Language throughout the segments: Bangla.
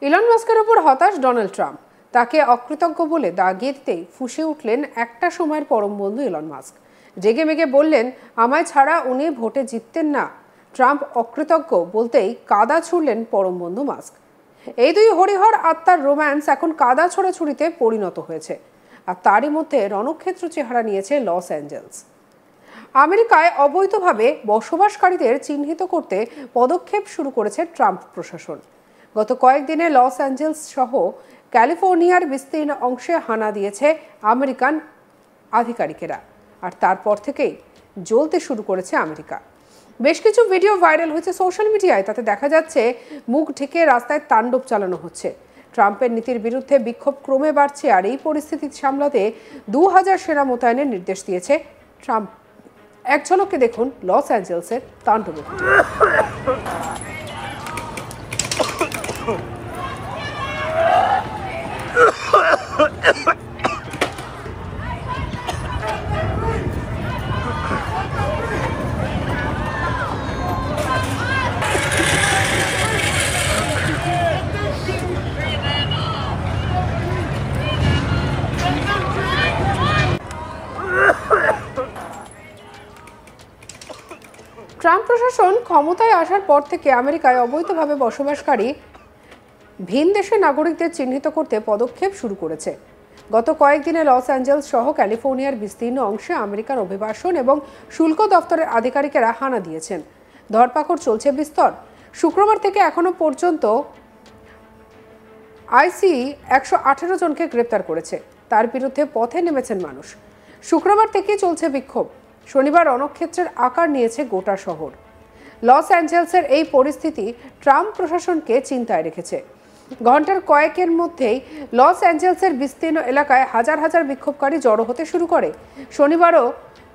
ইলন মাস্কের উপর হতাশ ডোনাল্ড ট্রাম্প। তাকে অকৃতজ্ঞ বলে দাগিয়ে দিতেই ফুঁসে উঠলেন একটা সময়ের পরম বন্ধু ইলন মাস্ক। জেগে মেগে বললেন, আমায় ছাড়া উনি ভোটে জিততেন না। ট্রাম্প অকৃতজ্ঞ বলতেই কাদা ছুড়লেন পরম বন্ধু মাস্ক। এই দুই হরিহর আত্মার রোম্যান্স এখন কাদা ছোড়াছুড়িতে পরিণত হয়েছে। আর তারই মধ্যে রণক্ষেত্র চেহারা নিয়েছে লস অ্যাঞ্জেলস। আমেরিকায় অবৈধভাবে বসবাসকারীদের চিহ্নিত করতে পদক্ষেপ শুরু করেছে ট্রাম্প প্রশাসন। গত কয়েকদিনে লস অ্যাঞ্জেলস সহ ক্যালিফোর্নিয়ার বিস্তীর্ণ অংশে হানা দিয়েছে আমেরিকান আধিকারিকেরা। আর তারপর থেকেই জ্বলতে শুরু করেছে আমেরিকা। বেশ কিছু ভিডিও ভাইরাল হয়েছে সোশ্যাল মিডিয়ায়। তাতে দেখা যাচ্ছে মুখ ঢেকে রাস্তায় তাণ্ডব চালানো হচ্ছে। ট্রাম্পের নীতির বিরুদ্ধে বিক্ষোভ ক্রমে বাড়ছে। আর এই পরিস্থিতি সামলাতে 2000 সেনা মোতায়েনের নির্দেশ দিয়েছে ট্রাম্প। এক ঝলকে দেখুন লস অ্যাঞ্জেলসের তাণ্ডব। ট্রাম্প প্রশাসন ক্ষমতায় আসার পর থেকে আমেরিকায় অবৈধভাবে বসবাসকারী ভিন দেশের নাগরিকদের চিহ্নিত করতে পদক্ষেপ শুরু করেছে। গত কয়েকদিনে লস অ্যাঞ্জেলস সহ ক্যালিফোর্নিয়ার বিস্তীর্ণ অংশে আমেরিকার অভিবাসন এবং শুল্ক দফতরের আধিকারিকেরা হানা দিয়েছেন। ধরপাকড় চলছে বিস্তর। শুক্রবার থেকে এখনো পর্যন্ত আইসি 118 জনকে গ্রেপ্তার করেছে। তার বিরুদ্ধে পথে নেমেছেন মানুষ। শুক্রবার থেকেই চলছে বিক্ষোভ। শনিবার রণক্ষেত্রের আকার নিয়েছে গোটা শহর। লস অ্যাঞ্জেলসের এই পরিস্থিতি ট্রাম্প প্রশাসনকে চিন্তায় রেখেছে। ঘন্টার কয়েকের মধ্যেই লস অ্যাঞ্জেলসের বিস্তীর্ণ এলাকায় হাজার হাজার বিক্ষোভকারী জড়ো হতে শুরু করে। শনিবারও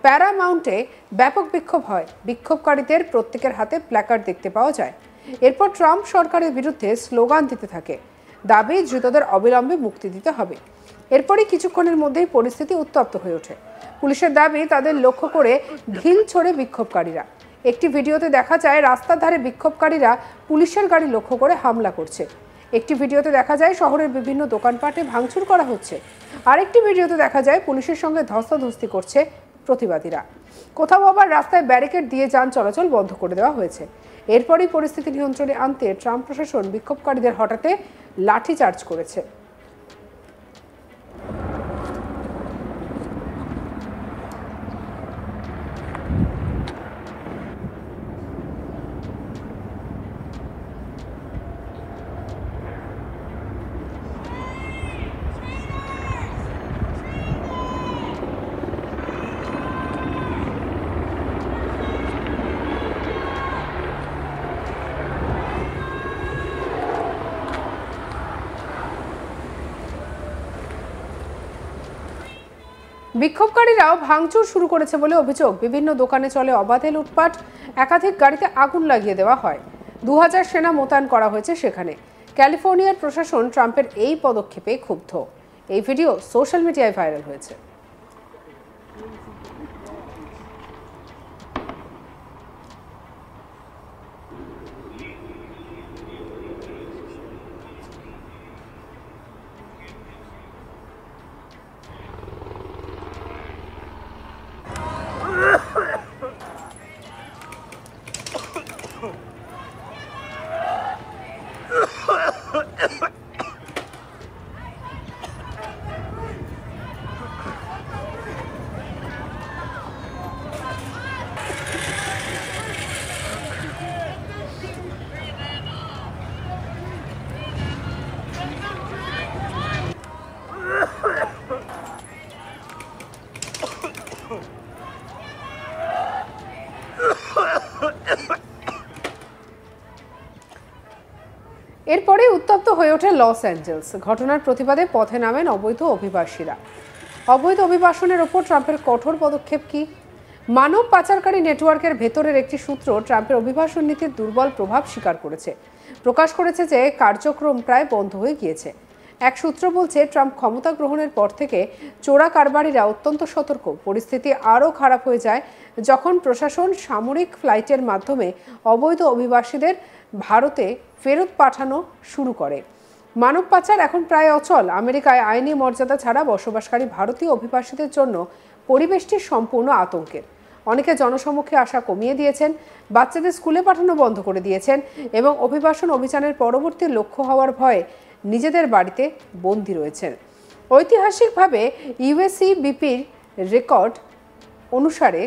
প্যারামাউন্টে ব্যাপক বিক্ষোভ হয়। বিক্ষোভকারীদের প্রত্যেকের হাতে প্ল্যাকার্ড দেখতে পাওয়া যায়। এরপর ট্রাম্প সরকারের বিরুদ্ধে স্লোগান দিতে থাকে। দাবি, ধৃতদের অবিলম্বে মুক্তি দিতে হবে। এরপরই কিছুক্ষণের মধ্যেই পরিস্থিতি উত্তপ্ত হয়ে ওঠে। পুলিশের দাবি, তাদের লক্ষ্য করে ঢিল ছোড়ে বিক্ষোভকারীরা। একটি ভিডিওতে দেখা যায় রাস্তার ধারে বিক্ষোভকারীরা পুলিশের গাড়ি লক্ষ্য করে হামলা করছে। একটি ভিডিওতে দেখা যায় শহরের বিভিন্ন দোকানপাটে ভাঙচুর করা হচ্ছে। আরেকটি ভিডিওতে দেখা যায় পুলিশের সঙ্গে ধস্তাধস্তি করছে প্রতিবাদীরা। কোথাও আবার রাস্তায় ব্যারিকেড দিয়ে যান চলাচল বন্ধ করে দেওয়া হয়েছে। এরপরই পরিস্থিতি নিয়ন্ত্রণে আনতে ট্রাম্প প্রশাসন বিক্ষোভকারীদের হঠাতে লাঠিচার্জ করেছে। বিক্ষোভকারীরাও ভাঙচুর শুরু করেছে বলে অভিযোগ। বিভিন্ন দোকানে চলে অবাধে লুটপাট। একাধিক গাড়িতে আগুন লাগিয়ে দেওয়া হয়। 2000 সেনা মোতায়েন করা হয়েছে সেখানে। ক্যালিফোর্নিয়ার প্রশাসন ট্রাম্পের এই পদক্ষেপে ক্ষুব্ধ। এই ভিডিও সোশ্যাল মিডিয়ায় ভাইরাল হয়েছে। এরপরে উত্তপ্ত হয়ে ওঠে লস অ্যাঞ্জেলস। ঘটনার প্রতিবাদে পথে নামেন অবৈধ অভিবাসীরা। অবৈধ অভিবাসনের ওপর ট্রাম্পের কঠোর পদক্ষেপ কি? মানব পাচারকারী নেটওয়ার্কের ভেতরের একটি সূত্র ট্রাম্পের অভিবাসন নীতির দুর্বল প্রভাব স্বীকার করেছে। প্রকাশ করেছে যে কার্যক্রম প্রায় বন্ধ হয়ে গিয়েছে। এক সূত্র বলছে, ট্রাম্প ক্ষমতা গ্রহণের পর থেকে চোরা কারবারিরা অত্যন্ত সতর্ক। পরিস্থিতি আরও খারাপ হয়ে যায় যখন প্রশাসন সামরিক ফ্লাইটের মাধ্যমে অবৈধ অভিবাসীদের ভারতে ফেরত পাঠানো শুরু করে। মানব পাচার এখন প্রায় অচল। আমেরিকায় আইনি মর্যাদা ছাড়া বসবাসকারী ভারতীয় অভিবাসীদের জন্য পরিবেশটি সম্পূর্ণ আতঙ্কের। অনেকে জনসমক্ষে আসা কমিয়ে দিয়েছেন, বাচ্চাদের স্কুলে পাঠানো বন্ধ করে দিয়েছেন এবং অভিবাসন অভিযানের পরবর্তী লক্ষ্য হওয়ার ভয়ে নিজেদের বাড়িতে বন্দী রয়েছেন। ঐতিহাসিকভাবে ইউএসসিবিপির রেকর্ড অনুসারে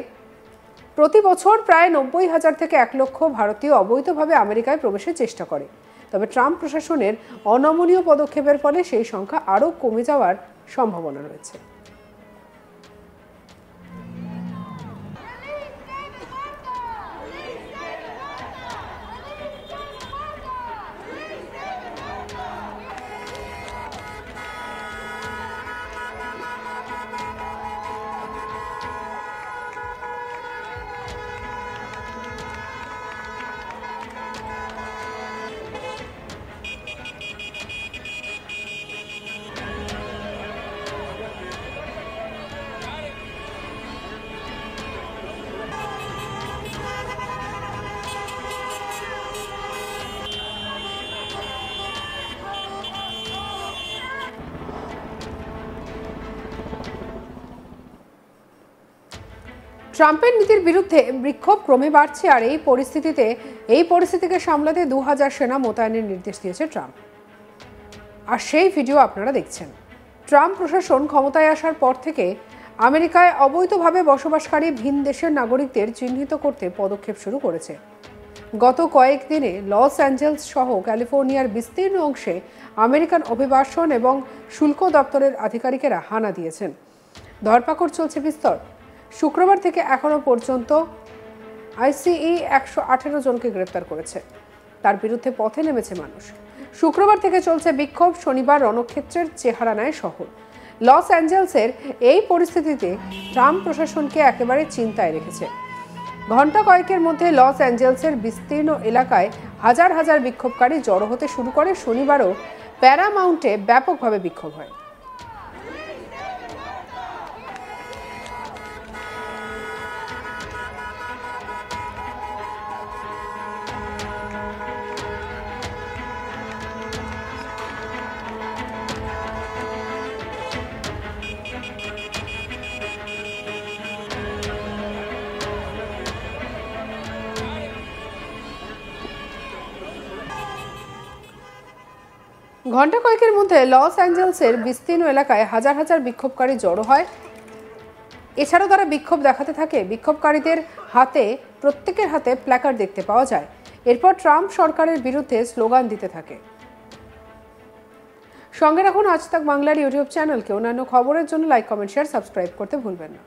প্রতি বছর প্রায় 90,000 থেকে 1 লক্ষ ভারতীয় অবৈধভাবে আমেরিকায় প্রবেশের চেষ্টা করে। তবে ট্রাম্প প্রশাসনের অনমনীয় পদক্ষেপের ফলে সেই সংখ্যা আরও কমে যাওয়ার সম্ভাবনা রয়েছে। ট্রাম্পের নীতির বিরুদ্ধে বিক্ষোভ ক্রমে বাড়ছে, আর এই পরিস্থিতিকে সামলাতে 2000 সেনা মোতায়েনের নির্দেশ দিয়েছে ট্রাম্প। আর সেই ভিডিও আপনারা দেখছেন। ট্রাম্প প্রশাসন ক্ষমতায় আসার পর থেকে আমেরিকায় অবৈধভাবে বসবাসকারী ভিন দেশের নাগরিকদের চিহ্নিত করতে পদক্ষেপ শুরু করেছে। গত কয়েকদিনে লস অ্যাঞ্জেলস সহ ক্যালিফোর্নিয়ার বিস্তীর্ণ অংশে আমেরিকান অভিবাসন এবং শুল্ক দপ্তরের আধিকারিকেরা হানা দিয়েছেন। ধরপাকড় চলছে বিস্তর। শুক্রবার থেকে এখনো পর্যন্ত আইসিই 118 জনকে গ্রেপ্তার করেছে। তার বিরুদ্ধে পথে নেমেছে মানুষ। শুক্রবার থেকে চলছে বিক্ষোভ। শনিবার রণক্ষেত্রের চেহারা নেয় শহর। লস অ্যাঞ্জেলসের এই পরিস্থিতিতে ট্রাম্প প্রশাসনকে একেবারে চিন্তায় রেখেছে। ঘণ্টা কয়েকের মধ্যে লস অ্যাঞ্জেলসের বিস্তীর্ণ এলাকায় হাজার হাজার বিক্ষোভকারী জড়ো হতে শুরু করে। শনিবারও প্যারামাউন্টে ব্যাপকভাবে বিক্ষোভ হয়। ঘণ্টা কয়েকের মধ্যে লস অ্যাঞ্জেলসের বিস্তীর্ণ এলাকায় হাজার হাজার বিক্ষোভকারী জড়ো হয়। এছাড়াও তারা বিক্ষোভ দেখাতে থাকে। বিক্ষোভকারীদের প্রত্যেকের হাতে প্ল্যাকার্ড দেখতে পাওয়া যায়। এরপর ট্রাম্প সরকারের বিরুদ্ধে স্লোগান দিতে থাকে। সঙ্গে রাখুন আজ তাক বাংলার ইউটিউব চ্যানেলকে। অন্যান্য খবরের জন্য লাইক, কমেন্ট, শেয়ার, সাবস্ক্রাইব করতে ভুলবেন না।